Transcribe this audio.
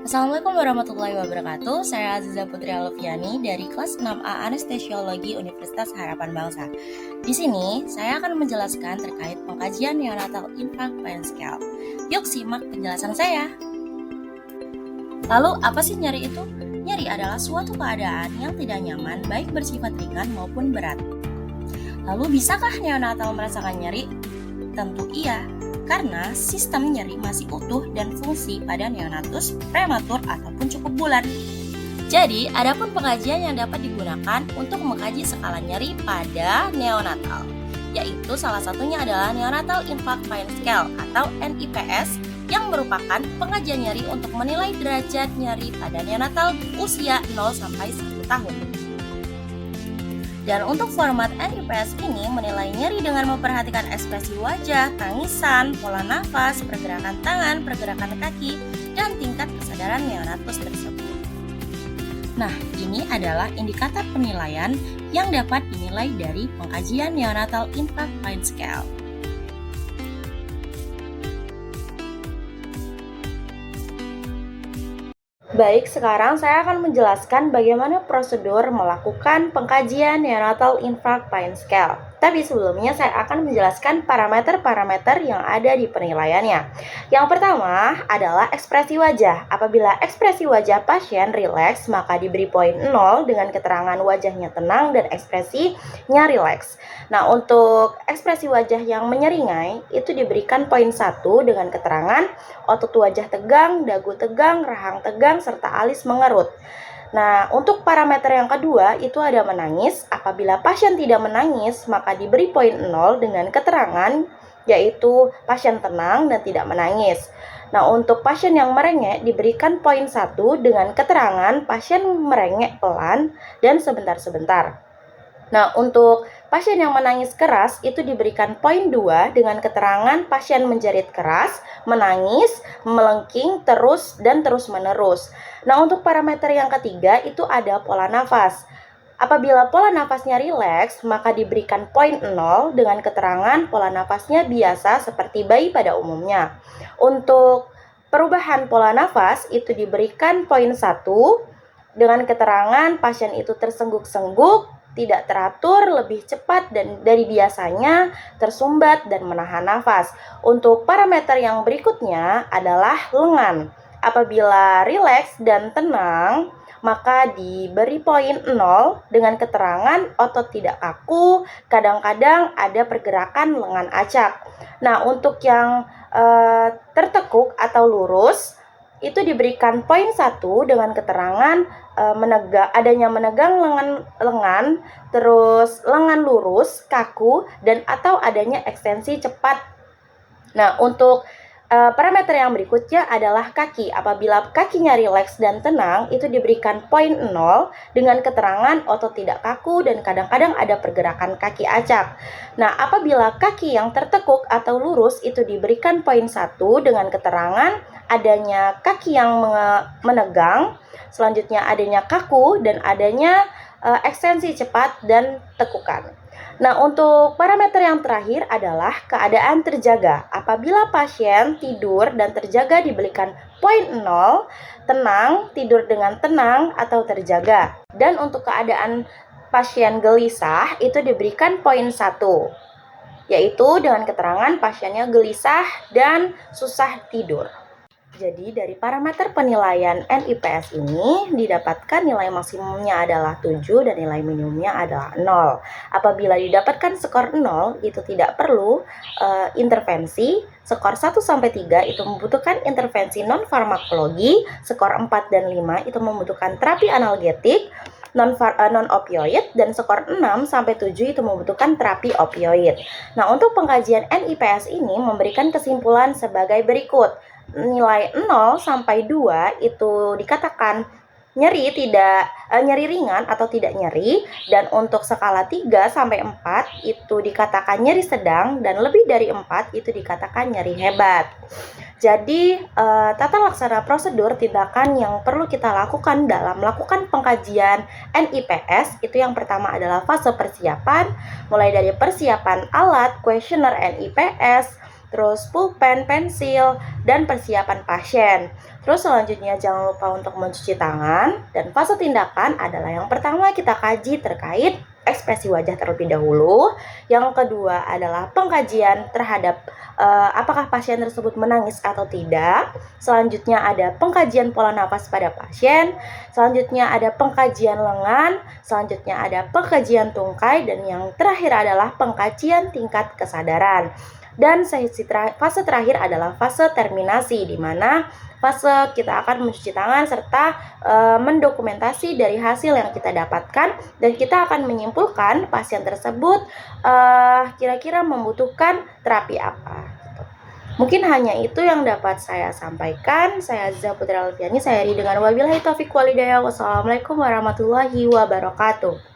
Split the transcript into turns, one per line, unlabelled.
Assalamualaikum warahmatullahi wabarakatuh. Saya Aziza Putri Alfiani dari kelas 6A Anestesiologi Universitas Harapan Bangsa. Di sini, saya akan menjelaskan terkait pengkajian neonatal impact pain scale. Yuk simak penjelasan saya. Lalu, apa sih nyeri itu? Nyeri adalah suatu keadaan yang tidak nyaman baik bersifat ringan maupun berat. Lalu, bisakah neonatal merasakan nyeri? Tentu iya, karena sistem nyeri masih utuh dan fungsi pada neonatus, prematur, ataupun cukup bulan. Jadi, adapun pengajian yang dapat digunakan untuk mengkaji skala nyeri pada neonatal, yaitu salah satunya adalah Neonatal Impact Pain Scale atau NIPS, yang merupakan pengajian nyeri untuk menilai derajat nyeri pada neonatal usia 0 sampai 1 tahun. Dan untuk format NIPS ini menilai nyeri dengan memperhatikan ekspresi wajah, tangisan, pola nafas, pergerakan tangan, pergerakan kaki, dan tingkat kesadaran neonatus tersebut. Nah, ini adalah indikator penilaian yang dapat dinilai dari pengkajian Neonatal Impact Pain Scale. Baik, sekarang saya akan menjelaskan bagaimana prosedur melakukan pengkajian Neonatal Impact Pain Scale. Tapi sebelumnya saya akan menjelaskan parameter-parameter yang ada di penilaiannya. Yang pertama adalah ekspresi wajah. Apabila ekspresi wajah pasien rileks, maka diberi poin 0 dengan keterangan wajahnya tenang dan ekspresinya rileks. Nah, untuk ekspresi wajah yang menyeringai itu diberikan poin 1 dengan keterangan otot wajah tegang, dagu tegang, rahang tegang, serta alis mengerut. Nah, untuk parameter yang kedua itu ada menangis. Apabila pasien tidak menangis, maka diberi poin 0 dengan keterangan yaitu pasien tenang dan tidak menangis. Nah, untuk pasien yang merengek diberikan poin 1 dengan keterangan pasien merengek pelan dan sebentar-sebentar. Nah, untuk pasien yang menangis keras itu diberikan poin 2 dengan keterangan pasien menjerit keras, menangis, melengking terus dan terus-menerus. Nah, untuk parameter yang ketiga itu ada pola nafas. Apabila pola nafasnya rileks, maka diberikan poin 0 dengan keterangan pola nafasnya biasa seperti bayi pada umumnya. Untuk perubahan pola nafas itu diberikan poin 1 dengan keterangan pasien itu tersengguk-sengguk, tidak teratur, lebih cepat dan dari biasanya, tersumbat dan menahan nafas. Untuk parameter yang berikutnya adalah lengan. Apabila rileks dan tenang, maka diberi poin 0 dengan keterangan otot tidak kaku, kadang-kadang ada pergerakan lengan acak. Nah, untuk yang tertekuk atau lurus, itu diberikan poin 1 dengan keterangan adanya menegang lengan, terus lengan lurus, kaku, dan atau adanya ekstensi cepat. Nah, untuk parameter yang berikutnya adalah kaki. Apabila kakinya rileks dan tenang, itu diberikan poin 0 dengan keterangan otot tidak kaku dan kadang-kadang ada pergerakan kaki acak. Nah, apabila kaki yang tertekuk atau lurus itu diberikan poin 1 dengan keterangan adanya kaki yang menegang, selanjutnya adanya kaku dan adanya ekstensi cepat dan tekukan. Nah, untuk parameter yang terakhir adalah keadaan terjaga. Apabila pasien tidur dan terjaga diberikan poin 0, tenang, tidur dengan tenang atau terjaga. Dan untuk keadaan pasien gelisah itu diberikan poin 1, yaitu dengan keterangan pasiennya gelisah dan susah tidur. Jadi dari parameter penilaian NIPS ini didapatkan nilai maksimumnya adalah 7 dan nilai minimumnya adalah 0. Apabila didapatkan skor 0 itu tidak perlu intervensi, skor 1 sampai 3 itu membutuhkan intervensi non farmakologi, skor 4 dan 5 itu membutuhkan terapi analgetik non opioid, dan skor 6 sampai 7 itu membutuhkan terapi opioid. Nah, untuk pengkajian NIPS ini memberikan kesimpulan sebagai berikut. Nilai 0 sampai 2 itu dikatakan nyeri ringan atau tidak nyeri, dan untuk skala 3 sampai 4 itu dikatakan nyeri sedang, dan lebih dari 4 itu dikatakan nyeri hebat. Jadi tata laksana prosedur tindakan yang perlu kita lakukan dalam melakukan pengkajian NIPS itu yang pertama adalah fase persiapan, mulai dari persiapan alat, kuesioner NIPS, terus pulpen, pensil, dan persiapan pasien. Terus selanjutnya jangan lupa untuk mencuci tangan, dan fase tindakan adalah yang pertama kita kaji terkait ekspresi wajah terlebih dahulu. Yang kedua adalah pengkajian terhadap apakah pasien tersebut menangis atau tidak. Selanjutnya ada pengkajian pola nafas pada pasien. Selanjutnya ada pengkajian lengan. Selanjutnya ada pengkajian tungkai, dan yang terakhir adalah pengkajian tingkat kesadaran. Dan fase terakhir adalah fase terminasi, di mana fase kita akan mencuci tangan serta mendokumentasi dari hasil yang kita dapatkan, dan kita akan menyimpulkan pasien tersebut kira-kira membutuhkan terapi apa. Mungkin hanya itu yang dapat saya sampaikan. Saya Aziza Putri Alfiani, saya Ri dengan wabillahi taufiq walhidayah. Wassalamualaikum warahmatullahi wabarakatuh.